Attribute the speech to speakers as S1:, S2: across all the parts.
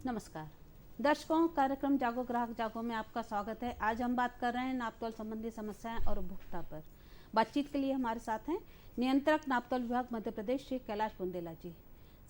S1: नमस्कार दर्शकों, कार्यक्रम जागो ग्राहक जागो में आपका स्वागत है। आज हम बात कर रहे हैं नापतोल संबंधी समस्याएं और उपभोक्ता पर। बातचीत के लिए हमारे साथ हैं नियंत्रक नापतोल विभाग मध्य प्रदेश श्री कैलाश बुंदेला जी।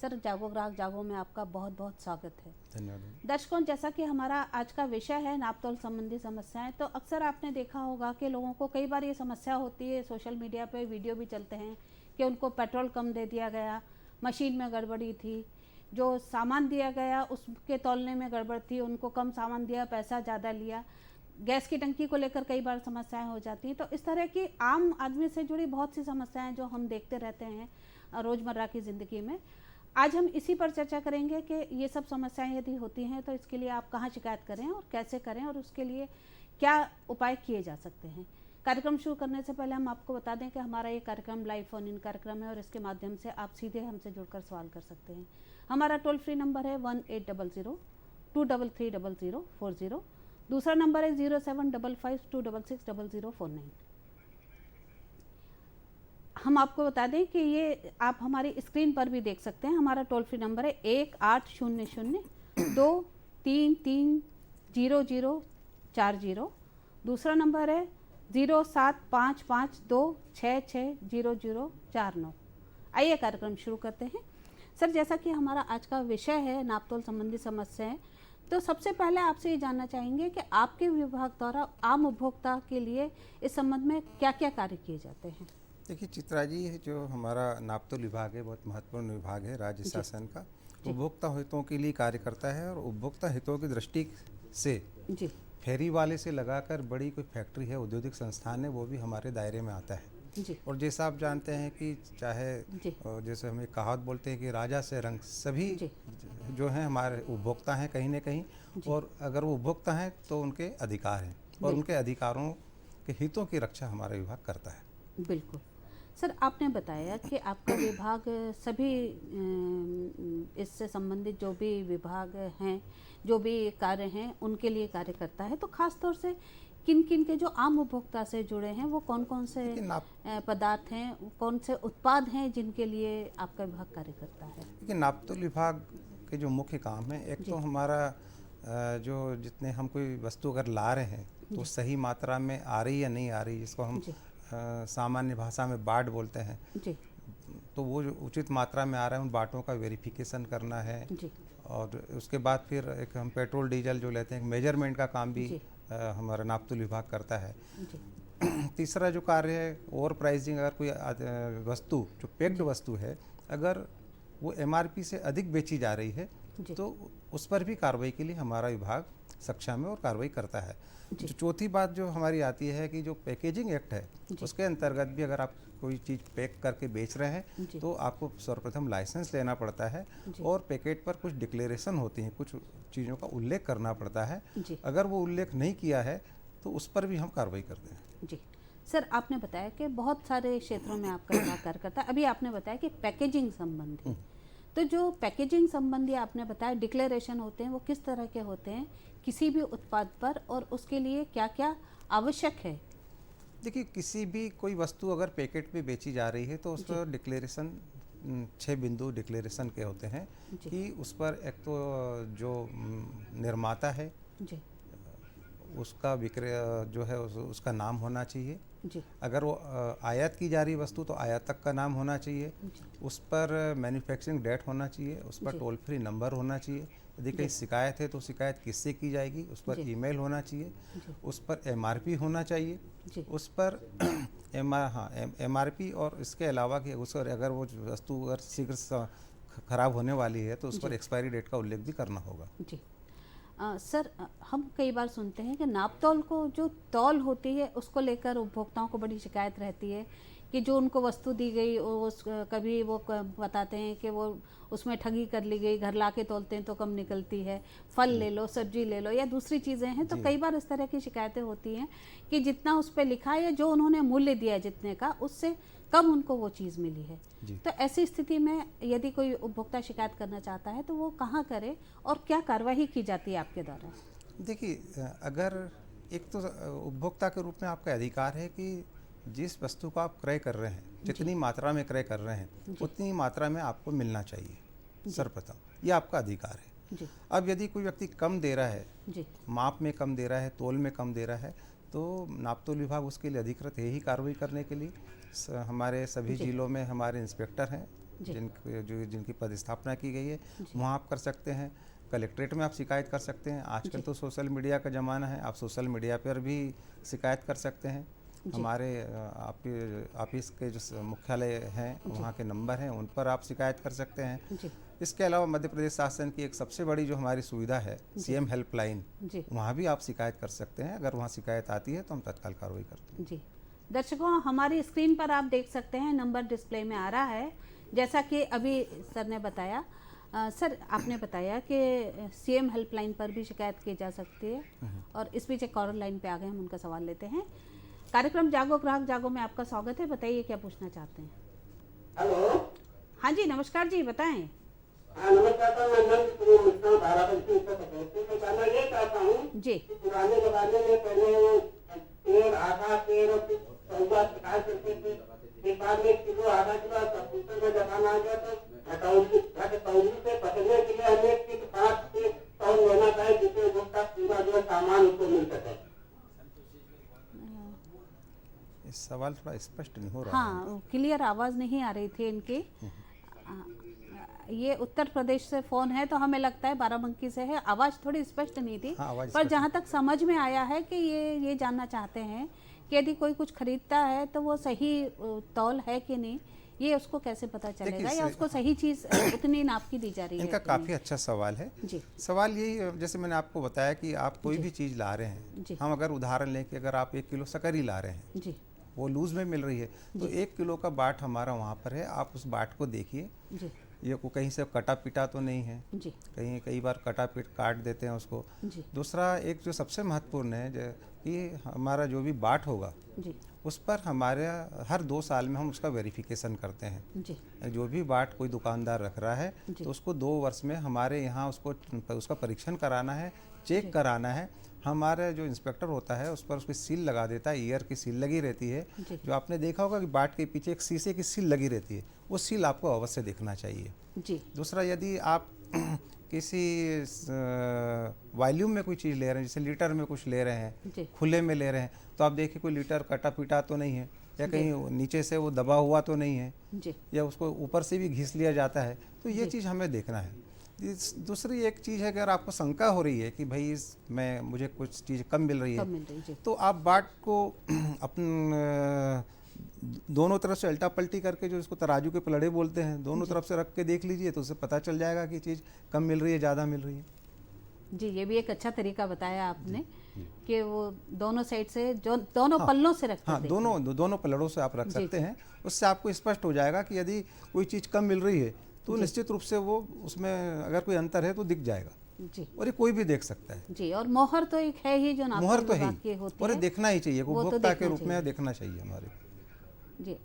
S1: सर, जागो ग्राहक जागो में आपका बहुत बहुत स्वागत है।
S2: धन्यवाद।
S1: दर्शकों, जैसा कि हमारा आज का विषय है नापतोल संबंधी समस्याएं, तो अक्सर आपने देखा होगा कि लोगों को कई बार ये समस्या होती है, सोशल मीडिया पे वीडियो भी चलते हैं कि उनको पेट्रोल कम दे दिया गया, मशीन में गड़बड़ी थी, जो सामान दिया गया उसके तौलने में गड़बड़ थी, उनको कम सामान दिया, पैसा ज़्यादा लिया। गैस की टंकी को लेकर कई बार समस्याएं हो जाती हैं। तो इस तरह की आम आदमी से जुड़ी बहुत सी समस्याएं जो हम देखते रहते हैं रोज़मर्रा की ज़िंदगी में। आज हम इसी पर चर्चा करेंगे कि ये सब समस्याएं यदि होती हैं तो इसके लिए आप कहाँ शिकायत करें और कैसे करें और उसके लिए क्या उपाय किए जा सकते हैं। कार्यक्रम शुरू करने से पहले हम आपको बता दें कि हमारा ये कार्यक्रम लाइव फोन इन कार्यक्रम है और इसके माध्यम से आप सीधे हमसे जुड़कर सवाल कर सकते हैं। हमारा टोल फ्री नंबर है 1800-233-0040। दूसरा नंबर है 0755-266-0049। हम आपको बता दें कि ये आप हमारी स्क्रीन पर भी देख सकते हैं। हमारा टोल फ्री नंबर है 1800-233-0040। दूसरा नंबर है 075526600049। आइए कार्यक्रम शुरू करते हैं। सर, जैसा कि हमारा आज का विषय है नापतोल संबंधी समस्याएं, तो सबसे पहले आपसे ये जानना चाहेंगे कि आपके विभाग द्वारा आम उपभोक्ता के लिए इस संबंध में क्या क्या कार्य किए जाते हैं।
S2: देखिए चित्रा जी, जो हमारा नापतोल विभाग है बहुत महत्वपूर्ण विभाग है राज्य शासन का। उपभोक्ता हितों के लिए कार्य करता है और उपभोक्ता हितों की दृष्टि से
S1: जी
S2: फेरी वाले से लगाकर बड़ी कोई फैक्ट्री है, औद्योगिक संस्थान है, वो भी हमारे दायरे में आता है।
S1: जी
S2: और जैसा आप जानते हैं कि चाहे जैसे हम एक कहावत बोलते हैं कि राजा से रंग, सभी जो हैं हमारे उपभोक्ता हैं कहीं ना कहीं, और अगर वो उपभोक्ता हैं तो उनके अधिकार हैं और उनके अधिकारों के हितों की रक्षा हमारा विभाग करता है।
S1: बिल्कुल। सर, आपने बताया कि आपका विभाग सभी इससे संबंधित जो भी विभाग हैं, जो भी कार्य हैं, उनके लिए कार्य करता है। तो खास तौर से किन किन के जो आम उपभोक्ता से जुड़े हैं, वो कौन कौन से पदार्थ हैं, कौन से उत्पाद हैं जिनके लिए आपका विभाग कार्य करता है।
S2: देखिए, नापतोल विभाग के जो मुख्य काम है, एक तो हमारा जो जितने हम कोई वस्तु अगर ला रहे हैं तो सही मात्रा में आ रही या नहीं आ रही, जिसको हम सामान्य भाषा में बाट बोलते हैं
S1: जी।
S2: तो वो जो उचित मात्रा में आ रहा है उन बाटों का वेरिफिकेशन करना है
S1: जी।
S2: और उसके बाद फिर एक हम पेट्रोल डीजल जो लेते हैं, मेजरमेंट का काम भी हमारा नापतोल विभाग करता है। तीसरा जो कार्य है ओवर प्राइसिंग, अगर कोई वस्तु जो पैक्ड वस्तु है अगर वो एमआरपी से अधिक बेची जा रही है तो उस पर भी कार्रवाई के लिए हमारा विभाग सक्षम है और कार्रवाई करता है। जो चौथी बात जो हमारी आती है कि जो पैकेजिंग एक्ट है उसके अंतर्गत भी अगर आप कोई चीज़ पैक करके बेच रहे हैं तो आपको सर्वप्रथम लाइसेंस लेना पड़ता है और पैकेट पर कुछ डिक्लेरेशन होती हैं, कुछ चीज़ों का उल्लेख करना पड़ता है। अगर वो उल्लेख नहीं किया है तो उस पर भी हम कार्रवाई करते हैं।
S1: जी सर, आपने बताया कि बहुत सारे क्षेत्रों में आपका विभाग कार्य करता है। अभी आपने बताया कि पैकेजिंग संबंधी, तो जो पैकेजिंग संबंधी आपने बताया डिक्लेरेशन होते हैं, वो किस तरह के होते हैं किसी भी उत्पाद पर और उसके लिए क्या क्या आवश्यक है।
S2: देखिए, किसी भी कोई वस्तु अगर पैकेट में बेची जा रही है तो उस पर डिक्लेरेशन 6 बिंदु डिक्लेरेशन के होते हैं कि उस पर एक तो जो निर्माता है उसका विक्रय जो है उसका नाम होना चाहिए। अगर वो आयात की जा रही वस्तु तो आयातक का नाम होना चाहिए। उस पर मैन्युफैक्चरिंग डेट होना चाहिए, उस पर टोल फ्री नंबर होना चाहिए। यदि कहीं शिकायत है तो शिकायत किससे की जाएगी, उस पर ईमेल होना चाहिए, उस पर एमआरपी होना चाहिए, उस पर एमआरपी और इसके अलावा कि उस पर अगर वो वस्तु अगर शीघ्र खराब होने वाली है तो उस पर एक्सपायरी डेट का उल्लेख भी करना होगा। जी
S1: सर, हम कई बार सुनते हैं कि नापतोल को जो तौल होती है उसको लेकर उपभोक्ताओं को बड़ी शिकायत रहती है कि जो उनको वस्तु दी गई कभी वो बताते हैं कि वो उसमें ठगी कर ली गई, घर लाके तौलते हैं तो कम निकलती है, फल ले लो, सब्जी ले लो या दूसरी चीज़ें हैं। तो कई बार इस तरह की शिकायतें होती हैं कि जितना उस पर लिखा है या जो उन्होंने मूल्य दिया है जितने का, उससे कम उनको वो चीज़ मिली है। तो ऐसी स्थिति में यदि कोई उपभोक्ता शिकायत करना चाहता है तो वो कहाँ करे और क्या कार्रवाई की जाती है आपके द्वारा।
S2: देखिए, अगर एक तो उपभोक्ता के रूप में आपका अधिकार है कि जिस वस्तु को आप क्रय कर रहे हैं, जितनी मात्रा में क्रय कर रहे हैं उतनी मात्रा में आपको मिलना चाहिए सर्वप्रथम, ये आपका अधिकार है।
S1: जी।
S2: अब यदि कोई व्यक्ति कम दे रहा है,
S1: जी।
S2: माप में कम दे रहा है, तोल में कम दे रहा है, तो नापतोल विभाग उसके लिए अधिकृत है ही कार्रवाई करने के लिए। हमारे सभी
S1: जी।
S2: जिलों में हमारे इंस्पेक्टर हैं
S1: जी।
S2: जिनकी पदस्थापना की गई है, वहाँ आप कर सकते हैं। कलेक्ट्रेट में आप शिकायत कर सकते हैं। आजकल तो सोशल मीडिया का ज़माना है, आप सोशल मीडिया पर भी शिकायत कर सकते हैं। हमारे ऑफिस के जो मुख्यालय हैं वहाँ के नंबर हैं, उन पर आप शिकायत कर सकते हैं।
S1: जी।
S2: इसके अलावा मध्य प्रदेश शासन की एक सबसे बड़ी जो हमारी सुविधा है CM हेल्पलाइन, वहाँ भी आप शिकायत कर सकते हैं। अगर वहाँ शिकायत आती है तो हम तत्काल कार्रवाई करते हैं।
S1: जी दर्शकों, हमारी स्क्रीन पर आप देख सकते हैं, नंबर डिस्प्ले में आ रहा है। जैसा कि अभी सर ने बताया, सर आपने बताया कि CM हेल्पलाइन पर भी शिकायत की जा सकती है। और इस बीच एक कॉलर लाइन पे आ गए, हम उनका सवाल लेते हैं। कार्यक्रम जागो ग्राहक जागो में आपका स्वागत है, बताइए क्या पूछना चाहते हैं।
S3: हेलो।
S1: हाँ जी, नमस्कार जी, बताएं।
S3: हाँ नमस्कार सर, मैं जानना ये चाहता हूँ
S1: जी।
S3: पुराने जमाने में पहले पेड़ आधा पेड़ शिकायत करते थे, एक बाद में किलो आधा किलो कंप्यूटर में जमाना आ गया तो तौली से पकड़ने के लिए हमें किस बात से तौल लेना चाहिए जिससे उसका पूरा जो सामान उसको मिल सके।
S2: इस सवाल थोड़ा स्पष्ट नहीं हो रहा।
S1: हाँ, क्लियर आवाज़ नहीं आ रही थी इनकी। ये उत्तर प्रदेश से फ़ोन है, तो हमें लगता है बाराबंकी से है। आवाज़ थोड़ी स्पष्ट नहीं थी।
S2: हाँ,
S1: पर जहाँ तक समझ में आया है कि ये जानना चाहते हैं कि यदि कोई कुछ खरीदता है तो वो सही तौल है कि नहीं, ये उसको कैसे पता चलेगा, या उसको सही चीज़ उतनी नाप की दी जा रही है।
S2: इनका काफ़ी अच्छा सवाल है
S1: जी।
S2: सवाल यही, जैसे मैंने आपको बताया कि आप कोई भी चीज़ ला रहे हैं, हम अगर उदाहरण लें कि अगर आप 1 किलो शकरी ला रहे हैं,
S1: जी,
S2: वो लूज में मिल रही है, तो 1 किलो का बाट हमारा वहाँ पर है। आप उस बाट को देखिए, ये को कहीं से कटा पिटा तो नहीं है।
S1: जी।
S2: कई बार कटा पिट काट देते हैं उसको।
S1: जी।
S2: दूसरा एक जो सबसे महत्वपूर्ण है कि हमारा जो भी बाट होगा
S1: जी।
S2: उस पर हमारे हर 2 साल में हम उसका वेरिफिकेशन करते हैं।
S1: जी।
S2: जो भी बाट कोई दुकानदार रख रहा है तो उसको 2 वर्ष में हमारे यहाँ उसका परीक्षण कराना है, चेक कराना है। हमारा जो इंस्पेक्टर होता है उस पर उसकी सील लगा देता है, ईयर की सील लगी रहती है। जो आपने देखा होगा कि बाट के पीछे एक शीशे की सील लगी रहती है, वो सील आपको अवश्य देखना चाहिए।
S1: जी।
S2: दूसरा, यदि आप किसी वॉल्यूम में कोई चीज़ ले रहे हैं, जैसे लीटर में कुछ ले रहे हैं, खुले में ले रहे हैं, तो आप देखिए कोई लीटर कटा पिटा तो नहीं है, या कहीं नीचे से वो दबा हुआ तो नहीं है, या उसको ऊपर से भी घिस लिया जाता है, तो ये चीज़ हमें देखना है। दूसरी एक चीज़ है कि अगर आपको शंका हो रही है कि भाई मुझे कुछ चीज़ कम मिल रही है, तो आप बाट को अपन दोनों तरफ से अल्टा पल्टी करके, जो इसको तराजू के पलड़े बोलते हैं, दोनों तरफ से रख के देख लीजिए, तो उससे पता चल जाएगा कि चीज़ कम मिल रही है, ज़्यादा मिल रही है।
S1: जी, ये भी एक अच्छा तरीका बताया आपने कि वो दोनों साइड से, जो दोनों पल्लों से रखते हैं।
S2: हाँ, दोनों पलड़ों से आप रख सकते हैं। उससे आपको स्पष्ट हो जाएगा कि यदि कोई चीज़ कम मिल रही है तो निश्चित रूप से वो उसमें अगर कोई अंतर है तो दिख जाएगा। जी। और ये कोई भी देख सकता है।
S1: जी। और मोहर तो एक है ही, जो
S2: मोहर तो है ही, और देखना ही चाहिए, उपभोक्ता के रूप में देखना चाहिए हमारे।
S1: जी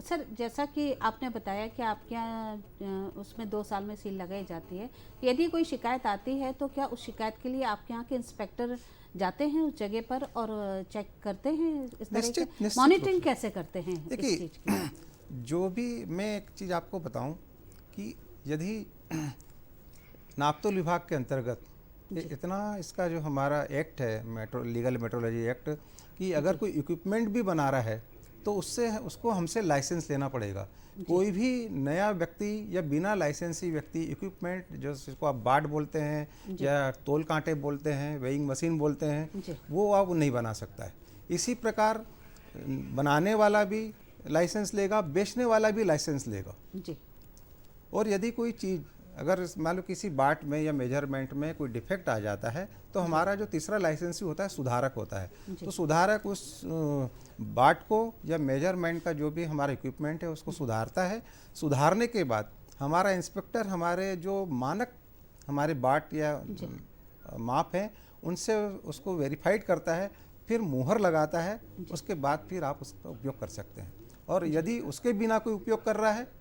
S1: सर, जैसा कि आपने बताया कि आपके यहाँ उसमें 2 साल में सील लगाई जाती है, यदि कोई शिकायत आती है तो क्या उस शिकायत के लिए आपके यहाँ के इंस्पेक्टर जाते हैं उस जगह पर और चेक करते हैं? इस तरह के मॉनिटरिंग कैसे करते हैं इस चीज़ की?
S2: जो भी, मैं एक चीज़ आपको बताऊं कि यदि नापतोल विभाग के अंतर्गत इतना इसका जो हमारा एक्ट है, लीगल मेट्रोलॉजी एक्ट, कि अगर कोई इक्विपमेंट भी बना रहा है तो उसको हमसे लाइसेंस लेना पड़ेगा। कोई भी नया व्यक्ति या बिना लाइसेंसी व्यक्ति इक्विपमेंट, जो जिसको आप बाट बोलते हैं या तोल कांटे बोलते हैं, वेइंग मशीन बोलते हैं, वो आप नहीं बना सकता है। इसी प्रकार बनाने वाला भी लाइसेंस लेगा, बेचने वाला भी लाइसेंस लेगा। और यदि कोई चीज़ अगर मान लो किसी बाट में या मेजरमेंट में कोई डिफेक्ट आ जाता है, तो हमारा जो तीसरा लाइसेंसी होता है सुधारक होता है। तो सुधारक उस बाट को या मेजरमेंट का जो भी हमारा इक्विपमेंट है उसको सुधारता है। सुधारने के बाद हमारा इंस्पेक्टर हमारे जो मानक हमारे बाट या माप हैं उनसे उसको वेरीफाइड करता है, फिर मुहर लगाता है, उसके बाद फिर आप उसका उपयोग कर सकते हैं। और यदि उसके बिना कोई उपयोग कर रहा है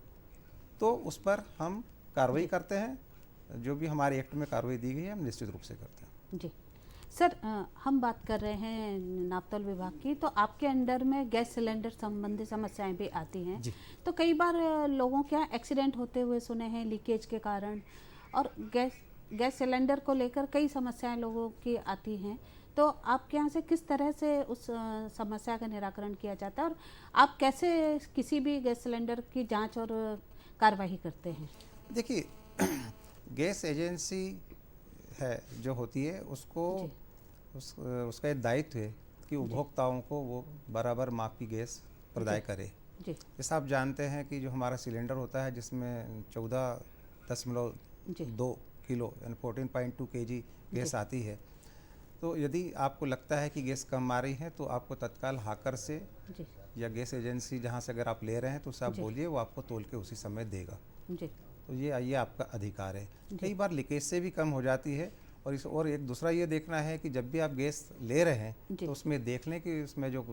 S2: तो उस पर हम कार्रवाई करते हैं। जो भी हमारे एक्ट में कार्रवाई दी गई है हम निश्चित रूप से करते हैं।
S1: जी सर, हम बात कर रहे हैं नापतोल विभाग की, तो आपके अंडर में गैस सिलेंडर संबंधी समस्याएं भी आती हैं। तो कई बार लोगों के यहाँ एक्सीडेंट होते हुए सुने हैं लीकेज के कारण, और गैस गैस सिलेंडर को लेकर कई समस्याएं लोगों की आती हैं, तो आपके यहाँ से किस तरह से उस समस्या का निराकरण किया जाता है और आप कैसे किसी भी गैस सिलेंडर की जांच और कार्रवाई करते हैं?
S2: देखिए, गैस एजेंसी है जो होती है उसको उसका एक दायित्व है कि उपभोक्ताओं को वो बराबर माप की गैस प्रदान करे।
S1: जी
S2: जैसा आप जानते हैं कि जो हमारा सिलेंडर होता है जिसमें 14.2 किलो यानी 14.2 kg गैस आती है, तो यदि आपको लगता है कि गैस कम आ रही है तो आपको तत्काल हाकर से
S1: जी
S2: या गैस एजेंसी जहाँ से अगर आप ले रहे हैं तो उससे आप बोलिए, वो आपको तोल के उसी समय देगा।
S1: जी
S2: तो ये आपका अधिकार है। कई बार लीकेज से भी कम हो जाती है। और एक दूसरा ये देखना है कि जब भी आप गैस ले रहे हैं तो उसमें देख लें कि उसमें जो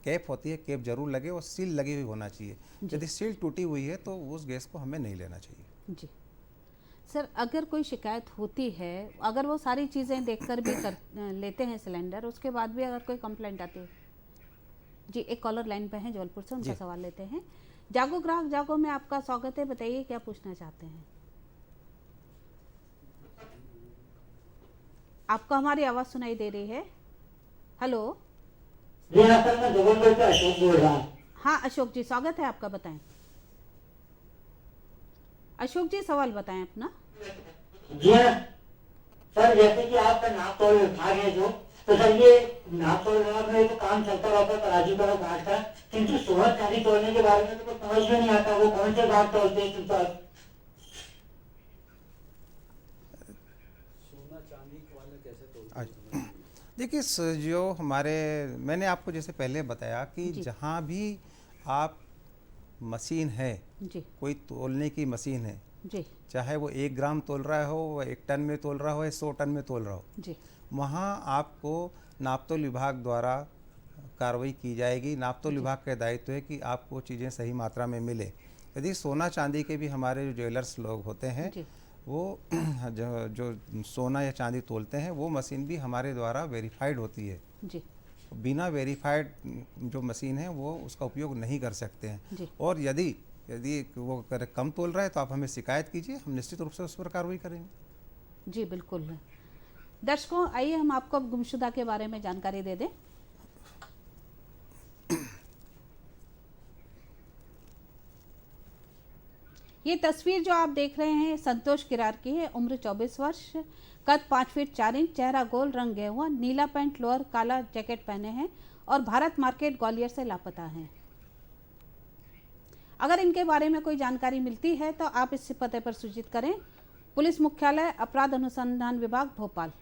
S2: कैप होती है, कैप जरूर लगे और सील लगी हुई होना चाहिए। यदि सील टूटी हुई है तो उस गैस को हमें नहीं लेना चाहिए।
S1: जी सर, अगर कोई शिकायत होती है, अगर वो सारी चीज़ें देखकर भी लेते हैं सिलेंडर, उसके बाद भी अगर कोई कंप्लेंट आती है। जी, एक कॉलर लाइन पे हैं जबलपुर से, उनका सवाल लेते हैं। जागो ग्राहक जागो में आपका स्वागत है, बताइए क्या पूछना चाहते हैं? आपको हमारी आवाज़ सुनाई दे रही है? हेलो।
S3: जी हाँ सर, मैं जबलपुर से अशोक बोल रहा हूँ।
S1: हाँ अशोक जी, स्वागत है आपका, बताएं। अशोक जी सवाल बताएं अपना।
S3: जी हाँ सर, जैसे कि आपका नाप तोल विभाग है जो, तो सर ये नाप तोल विभाग में तो काम चलता रहता है तराजू का काट का, किंतु सोना चांदी तोलने के बारे में तो कुछ समझ में नहीं आता, वो कौन से भाग तोलते हैं सर?
S4: सोना चांदी वाले कैसे तोलते हैं?
S2: देखिए, जो हमारे मैंने आपको जैसे पहले बताया कि जहाँ भी आप मशीन है, कोई तोलने की मशीन है,
S1: जी,
S2: चाहे वो 1 ग्राम तोल रहा हो, 1 टन में तोल रहा हो या 100 टन में तोल रहा हो,
S1: जी,
S2: वहाँ आपको नापतोल विभाग द्वारा कार्रवाई की जाएगी। नापतोल विभाग का दायित्व है कि आपको चीज़ें सही मात्रा में मिले। यदि सोना चांदी के भी हमारे जो ज्वेलर्स लोग होते हैं, वो जो सोना या चांदी तोलते हैं, वो मशीन भी हमारे द्वारा वेरीफाइड होती है।
S1: जी,
S2: बिना वेरीफाइड जो मशीन है वो उसका उपयोग नहीं कर सकते हैं। और यदि वो कम तोल रहा है तो आप हमें शिकायत कीजिए, हम निश्चित रूप से उस पर कार्रवाई करेंगे।
S1: जी बिल्कुल। दर्शकों, आइए हम आपको अब गुमशुदा के बारे में जानकारी दे दें। ये तस्वीर जो आप देख रहे हैं संतोष किरार की है। उम्र 24 वर्ष, कद 5 फीट 4 इंच, चेहरा गोल, रंग गया हुआ, नीला पैंट लोअर, काला जैकेट पहने हैं और भारत मार्केट ग्वालियर से लापता हैं। अगर इनके बारे में कोई जानकारी मिलती है तो आप इस पते पर सूचित करें। पुलिस मुख्यालय, अपराध अनुसंधान विभाग, भोपाल।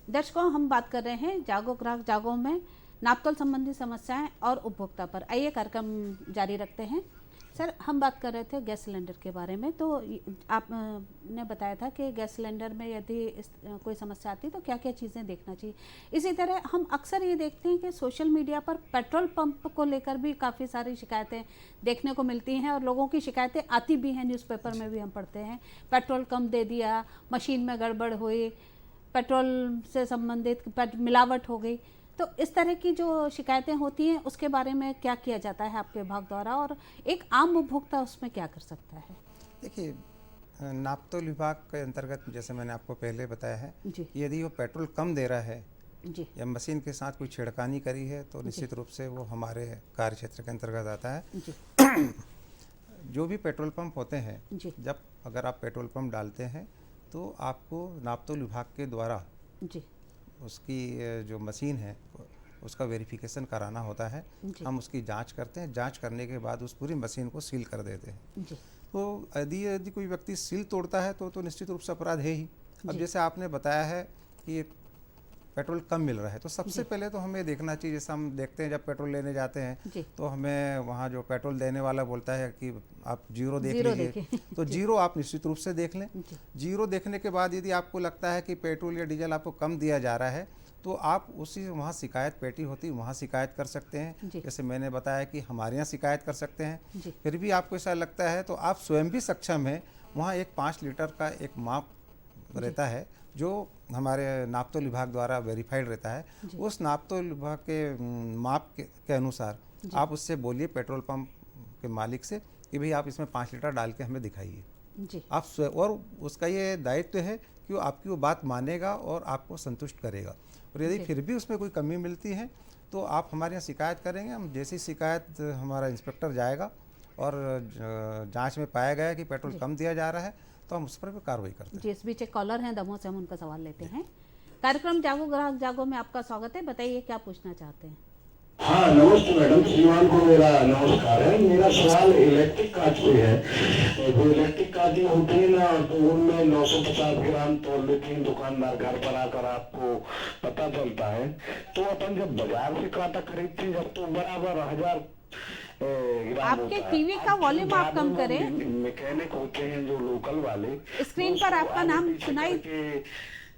S1: दर्शकों, हम बात कर रहे हैं जागो ग्राहक जागो में नापतोल संबंधी समस्याएं और उपभोक्ता पर। आइए कार्यक्रम जारी रखते हैं। सर, हम बात कर रहे थे गैस सिलेंडर के बारे में, तो आपने बताया था कि गैस सिलेंडर में यदि कोई समस्या आती है तो क्या क्या चीज़ें देखना चाहिए। इसी तरह हम अक्सर ये देखते हैं कि सोशल मीडिया पर पेट्रोल पंप को लेकर भी काफ़ी सारी शिकायतें देखने को मिलती हैं और लोगों की शिकायतें आती भी हैं, न्यूज़पेपर में भी हम पढ़ते हैं। पेट्रोल कम दे दिया, मशीन में गड़बड़ हुई, पेट्रोल से संबंधित मिलावट हो गई। तो इस तरह की जो शिकायतें होती हैं उसके बारे में क्या किया जाता है आपके विभाग द्वारा, और एक आम उपभोक्ता उसमें क्या कर सकता है?
S2: देखिए, नापतोल विभाग के अंतर्गत जैसे मैंने आपको पहले बताया है, यदि वो पेट्रोल कम दे रहा है या मशीन के साथ कोई छेड़खानी करी है तो निश्चित रूप से वो हमारे कार्य क्षेत्र के अंतर्गत आता है। जो भी पेट्रोल पंप होते हैं, जब अगर आप पेट्रोल पंप डालते हैं तो आपको नापतोल विभाग के द्वारा उसकी जो मशीन है उसका वेरिफिकेशन कराना होता है। हम उसकी जांच करते हैं, जांच करने के बाद उस पूरी मशीन को सील कर देते हैं। तो यदि कोई व्यक्ति सील तोड़ता है तो निश्चित रूप से अपराध है ही। अब जैसे आपने बताया है कि पेट्रोल कम मिल रहा है, तो सबसे पहले तो हमें देखना चाहिए, जैसे हम देखते हैं जब पेट्रोल लेने जाते हैं तो हमें वहाँ जो पेट्रोल देने वाला बोलता है कि आप जीरो देख लीजिए, तो जीरो आप निश्चित रूप से देख लें। जीरो देखने के बाद यदि आपको लगता है कि पेट्रोल या डीजल आपको कम दिया जा रहा है तो आप उसी वहाँ शिकायत पेटी होती है, वहाँ शिकायत कर सकते हैं। जैसे मैंने बताया कि हमारे यहाँ शिकायत कर सकते हैं। फिर भी आपको ऐसा लगता है तो आप स्वयं भी सक्षम है, वहाँ एक 5 लीटर का एक माप रहता है जो हमारे नापतोल विभाग द्वारा वेरीफाइड रहता है। उस नापतोल विभाग के माप के अनुसार आप उससे बोलिए पेट्रोल पंप के मालिक से कि भाई आप इसमें 5 लीटर डाल के हमें दिखाइए।
S1: जी
S2: आप और उसका ये दायित्व है कि वो आपकी वो बात मानेगा और आपको संतुष्ट करेगा। और यदि फिर भी उसमें कोई कमी मिलती है तो आप हमारे यहाँ शिकायत करेंगे। हम जैसी शिकायत हमारा इंस्पेक्टर जाएगा और जांच में पाया गया कि पेट्रोल कम दिया जा रहा है तो हम उस पर भी कार्रवाई करते हैं।
S1: जी, इस बीच एक कॉलर हैं दमोह से, हम उनका सवाल लेते हैं। कार्यक्रम जागो ग्राहक जागो में आपका स्वागत है, बताइए क्या पूछना चाहते हैं।
S5: हाँ नमस्ते मैडम, श्रीमान को मेरा नमस्कार है। मेरा सवाल इलेक्ट्रिक कार्ड पे है। जो इलेक्ट्रिक कार्ड होती है ना, तो उनमें 950 ग्राम तोल देती है दुकानदार, घर पर आकर आपको पता चलता है। तो अपन जब बाजार से कांटा खरीदते हैं जब तो बराबर 1000 ग्राम
S1: आपके
S5: होता है।
S1: टीवी का वॉल्यूम आप कम करें।
S5: मैकेनिक होते हैं जो लोकल वाले,
S1: स्क्रीन पर आपका नाम सुनाई,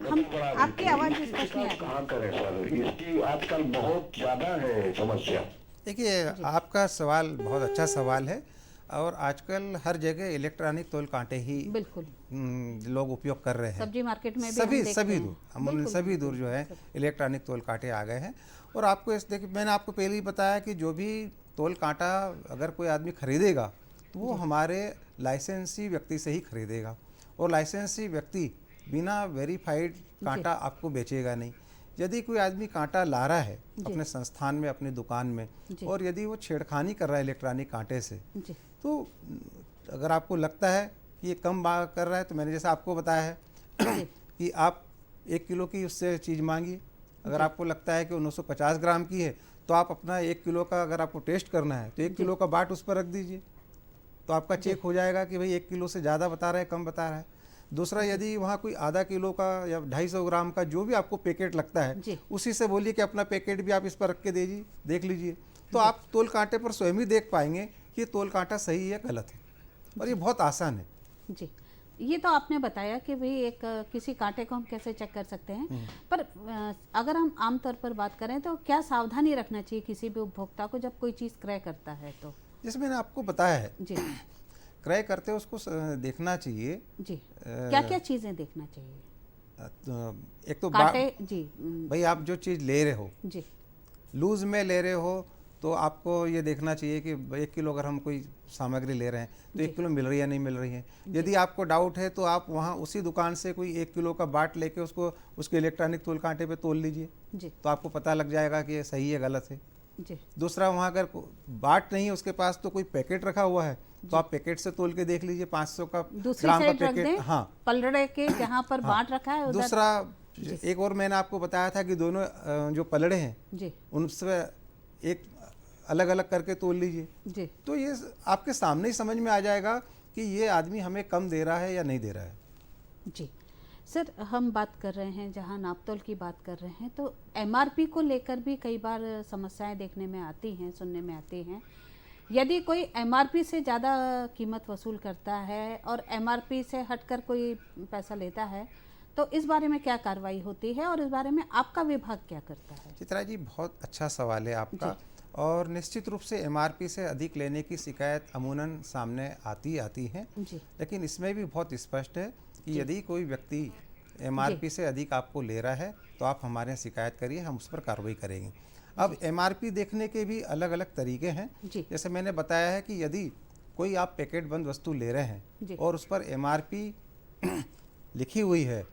S1: हम आपकी आवाज स्पष्ट नहीं आ रही।
S5: कहाँ करें सर, इसकी आजकल बहुत ज्यादा है समस्या।
S2: देखिए, आपका सवाल बहुत अच्छा सवाल है और आजकल हर जगह इलेक्ट्रॉनिक तोल कांटे ही
S1: बिल्कुल
S2: लोग उपयोग कर रहे हैं।
S1: सब्जी मार्केट में भी
S2: सभी
S1: हम देखते
S2: सभी
S1: हैं।
S2: दूर हम
S1: बिल्कुल,
S2: सभी दूर जो है इलेक्ट्रॉनिक तोल कांटे आ गए हैं। और आपको इस देखिए, मैंने आपको पहले ही बताया कि जो भी तोल कांटा अगर कोई आदमी खरीदेगा तो वो हमारे लाइसेंसी व्यक्ति से ही खरीदेगा। और लाइसेंसी व्यक्ति बिना वेरीफाइड कांटा आपको बेचेगा नहीं। यदि कोई आदमी कांटा ला रहा है अपने संस्थान में, अपनी दुकान में, और यदि वो छेड़खानी कर रहा है इलेक्ट्रॉनिक कांटे से,
S1: जी
S2: तो अगर आपको लगता है कि ये कम कर रहा है तो मैंने जैसा आपको बताया है कि आप 1 किलो की उससे चीज़ मांगिए। अगर आपको लगता है कि वो 950 ग्राम की है तो आप अपना 1 किलो का अगर आपको टेस्ट करना है तो 1 किलो का बाट उस पर रख दीजिए, तो आपका चेक हो जाएगा कि भाई 1 किलो से ज़्यादा बता रहा है, कम बता रहा है। दूसरा, यदि वहाँ कोई आधा किलो का या 250 ग्राम का जो भी आपको पैकेट लगता है उसी से बोलिए कि अपना पैकेट भी आप इस पर रख के दीजिए, देख लीजिए, तो आप तोल कांटे पर स्वयं ही देख पाएंगे कि तोल कांटा सही है गलत है। और ये बहुत आसान है।
S1: जी, ये तो आपने बताया कि भाई एक किसी कांटे को हम कैसे चेक कर सकते हैं, पर अगर हम आमतौर पर बात करें तो क्या सावधानी रखना चाहिए किसी भी उपभोक्ता को जब कोई चीज़ क्रय करता है तो?
S2: जैसे मैंने आपको बताया है,
S1: जी
S2: क्रय करते उसको देखना चाहिए।
S1: जी, क्या क्या चीज़ें देखना चाहिए?
S2: एक तो
S1: कांटे जी
S2: भाई आप जो चीज़ ले रहे हो,
S1: जी
S2: लूज़ में ले रहे हो तो आपको ये देखना चाहिए कि 1 किलो अगर हम कोई सामग्री ले रहे हैं तो 1 किलो मिल रही है नहीं मिल रही है। यदि आपको डाउट है तो आप वहाँ उसी दुकान से कोई 1 किलो का बाट लेके उसको उसके इलेक्ट्रॉनिक तोल कांटे पे तोल लीजिए,
S1: जी
S2: तो आपको पता लग जाएगा कि ये सही है गलत है।
S1: जी
S2: दूसरा, वहाँ अगर बाट नहीं है उसके पास तो कोई पैकेट रखा हुआ है तो आप पैकेट से तोल के देख लीजिए 500 का
S1: दूसरी
S2: ग्राम का
S1: साइड रख
S2: पैकेट।
S1: दें,
S2: हाँ,
S1: पलड़े के जहाँ पर बाट रखा है उधर।
S2: दूसरा, एक और मैंने आपको बताया था कि दोनों जो पलड़े हैं
S1: जी
S2: उनसे एक अलग अलग करके तोल लीजिए,
S1: जी
S2: तो ये आपके सामने ही समझ में आ जाएगा कि ये आदमी हमें कम दे रहा है या नहीं दे रहा है।
S1: जी सर, हम बात कर रहे हैं, जहां नापतोल की बात कर रहे हैं, तो एमआरपी को लेकर भी कई बार समस्याएं देखने में आती हैं, सुनने में आती हैं। यदि कोई एमआरपी से ज़्यादा कीमत वसूल करता है और एमआरपी से हटकर कोई पैसा लेता है तो इस बारे में क्या कार्रवाई होती है और इस बारे में आपका विभाग क्या करता है?
S2: चित्रा जी, बहुत अच्छा सवाल है आपका। और निश्चित रूप से एमआरपी से अधिक लेने की शिकायत अमूमन सामने आती है, लेकिन इसमें भी बहुत स्पष्ट है कि यदि कोई व्यक्ति एमआरपी से अधिक आपको ले रहा है तो आप हमारे यहाँ शिकायत करिए, हम उस पर कार्रवाई करेंगे। अब एमआरपी देखने के भी अलग अलग तरीके हैं। जैसे मैंने बताया है कि यदि कोई आप पैकेट बंद वस्तु ले रहे हैं और उस पर एमआरपी लिखी हुई है,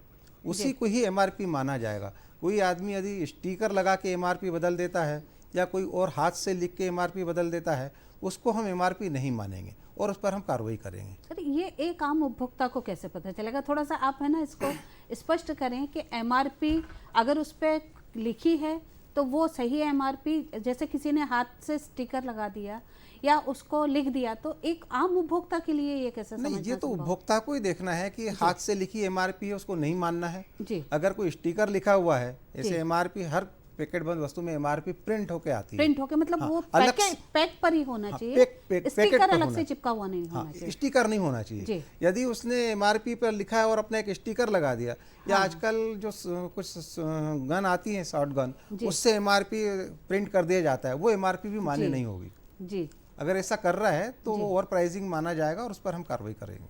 S2: उसी को ही एमआरपी माना जाएगा। कोई आदमी यदि स्टिकर लगा के एमआरपी बदल देता है या कोई और हाथ से लिख के एमआरपी बदल देता है, उसको हम एमआरपी नहीं मानेंगे और उस पर हम कार्रवाई करेंगे।
S1: सर, ये एक आम उपभोक्ता को कैसे पता चलेगा? थोड़ा सा आप है ना इसको स्पष्ट करें कि एमआरपी अगर उस पर लिखी है तो वो सही एमआरपी, जैसे किसी ने हाथ से स्टिकर लगा दिया या उसको लिख दिया, तो एक आम उपभोक्ता के लिए ये कैसे समझना?
S2: नहीं, ये तो उपभोक्ता को ही देखना है कि हाथ से लिखी एमआरपी है उसको नहीं मानना है।
S1: जी,
S2: अगर कोई स्टिकर लिखा हुआ है, ऐसे एमआरपी हर पैकेट बंद वस्तु में एमआरपी प्रिंट होके आती है।
S1: प्रिंट होके मतलब वो
S2: अलग
S1: पैक पर ही होना चाहिए, स्टिकर अलग से चिपका हुआ नहीं होना चाहिए।
S2: स्टिकर नहीं होना चाहिए। यदि उसने एमआरपी पर लिखा है और अपना एक स्टिकर लगा दिया, या आजकल जो कुछ गन आती है शॉर्ट गन, उससे एमआरपी प्रिंट कर दिया जाता है, वो एमआरपी भी मान्य नहीं होगी।
S1: जी,
S2: अगर ऐसा कर रहा है तो वो ओवर प्राइसिंग माना जाएगा और उस पर हम कार्रवाई करेंगे।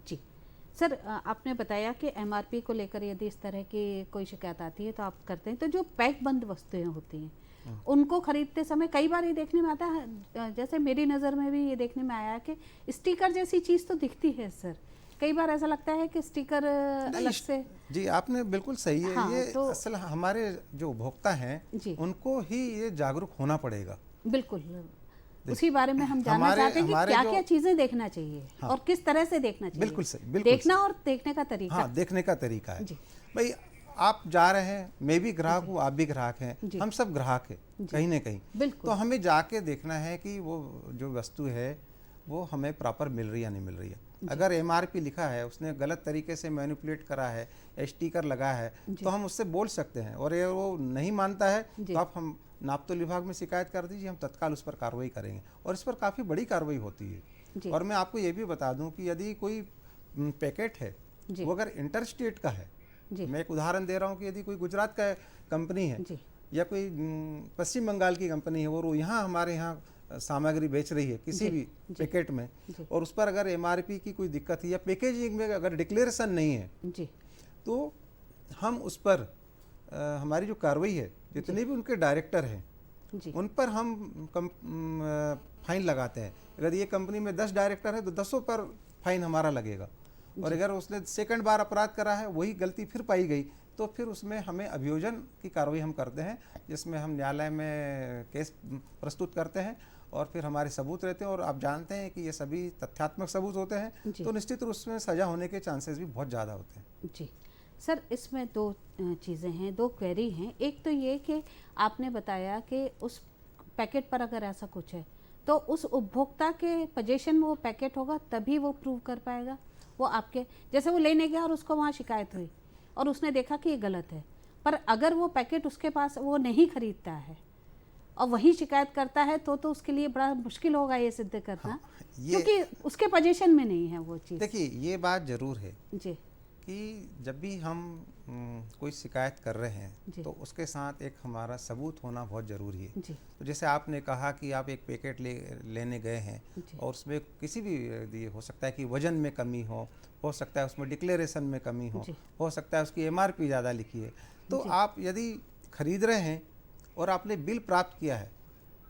S1: जी सर, आपने बताया कि एमआरपी को लेकर यदि इस तरह की कोई शिकायत आती है तो आप करते हैं। तो जो पैक बंद वस्तुएं होती हैं उनको खरीदते समय कई बार ये देखने में आता है, जैसे मेरी नज़र में भी ये देखने में आया कि स्टिकर जैसी चीज़ तो दिखती है सर, कई बार ऐसा लगता है कि स्टिकर अलग से।
S2: जी आपने बिल्कुल सही है।
S1: हाँ,
S2: ये
S1: तो
S2: असल हमारे जो उपभोक्ता हैं
S1: जी
S2: उनको ही ये जागरूक होना पड़ेगा।
S1: बिल्कुल, उसी बारे में हम जानना चाहते हैं कि क्या क्या चीजें देखना चाहिए और किस तरह से देखना चाहिए।
S2: बिल्कुल सही, बिल्कुल
S1: देखना और देखने का तरीका।
S2: हाँ, देखने का तरीका है।
S1: जी।
S2: भाई आप जा रहे हैं, मैं भी ग्राहक हूँ, आप भी ग्राहक हैं, हम सब ग्राहक हैं कहीं ना कहीं।
S1: बिल्कुल।
S2: तो हमें जाके देखना है कि वो जो वस्तु है वो हमें प्रॉपर मिल रही है या नहीं मिल रही है। अगर MRP लिखा है, उसने गलत तरीके से मैनिपुलेट करा है, स्टिकर लगा है, तो हम उससे बोल सकते हैं। और ये वो नहीं मानता है तो आप हम नापतोल विभाग में शिकायत कर दीजिए, हम तत्काल उस पर कार्रवाई करेंगे और इस पर काफ़ी बड़ी कार्रवाई होती है। और मैं आपको ये भी बता दूं कि यदि कोई पैकेट है वो अगर इंटर स्टेट का है, मैं एक उदाहरण दे रहा हूँ कि यदि कोई गुजरात का कंपनी है या कोई पश्चिम बंगाल की कंपनी है और वो यहाँ हमारे यहाँ सामग्री बेच रही है किसी भी पैकेट में, और उस पर अगर MRP की कोई दिक्कत है या पैकेजिंग में अगर डिक्लेरेशन नहीं है तो हम उस पर हमारी जो कार्रवाई है, जितने भी उनके डायरेक्टर हैं उन पर हम फाइन लगाते हैं। अगर ये कंपनी में 10 डायरेक्टर है तो 10 पर फाइन हमारा लगेगा। और अगर उसने सेकंड बार अपराध करा है, वही गलती फिर पाई गई, तो फिर उसमें हमें अभियोजन की कार्रवाई हम करते हैं, जिसमें हम न्यायालय में केस प्रस्तुत करते हैं और फिर हमारे सबूत रहते हैं। और आप जानते हैं कि ये सभी तथ्यात्मक सबूत होते हैं, तो निश्चित रूप से सज़ा होने के चांसेस भी बहुत ज़्यादा होते हैं।
S1: जी सर, इसमें 2 चीज़ें हैं, 2 क्वेरी हैं। एक तो ये कि आपने बताया कि उस पैकेट पर अगर ऐसा कुछ है तो उस उपभोक्ता के पोजीशन में वो पैकेट होगा तभी वो प्रूव कर पाएगा। वो आपके जैसे वो लेने गया और उसको वहाँ शिकायत हुई और उसने देखा कि ये गलत है, पर अगर वो पैकेट उसके पास वो नहीं खरीदता है और वही शिकायत करता है तो उसके लिए बड़ा मुश्किल होगा ये सिद्ध करना, क्योंकि उसके पोजीशन में नहीं है वो चीज़।
S2: देखिए ये बात ज़रूर है
S1: जी
S2: कि जब भी हम कोई शिकायत कर रहे हैं तो उसके साथ एक हमारा सबूत होना बहुत ज़रूरी है। तो जैसे आपने कहा कि आप एक पैकेट लेने गए हैं और उसमें किसी भी हो सकता है कि वज़न में कमी हो सकता है उसमें डिक्लेरेशन में कमी हो सकता है उसकी MRP ज़्यादा लिखी है। तो आप यदि खरीद रहे हैं और आपने बिल प्राप्त किया है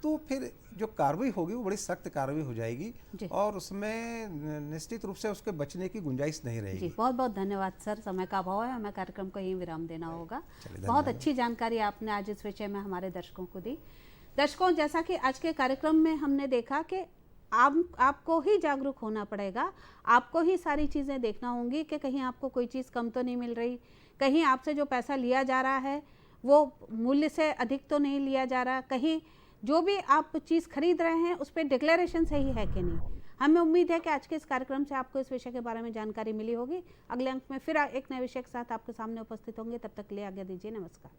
S2: तो फिर जो कार्रवाई होगी वो बड़ी सख्त कार्रवाई हो जाएगी और उसमें निश्चित रूप से उसके बचने की गुंजाइश नहीं रहेगी।
S1: जी बहुत बहुत धन्यवाद सर, समय का अभाव है, हमें कार्यक्रम को यहीं विराम देना होगा। बहुत अच्छी जानकारी आपने आज इस विषय में हमारे दर्शकों को दी। दर्शकों, जैसा कि आज के कार्यक्रम में हमने देखा कि आपको ही जागरूक होना पड़ेगा, आपको ही सारी चीज़ें देखना होंगी कि कहीं आपको कोई चीज़ कम तो नहीं मिल रही, कहीं आपसे जो पैसा लिया जा रहा है वो मूल्य से अधिक तो नहीं लिया जा रहा, कहीं जो भी आप चीज़ खरीद रहे हैं उस पर डिक्लेरेशन सही है कि नहीं। हमें उम्मीद है कि आज के इस कार्यक्रम से आपको इस विषय के बारे में जानकारी मिली होगी। अगले अंक में फिर एक नए विषय के साथ आपके सामने उपस्थित होंगे, तब तक के लिए आज्ञा दीजिए, नमस्कार।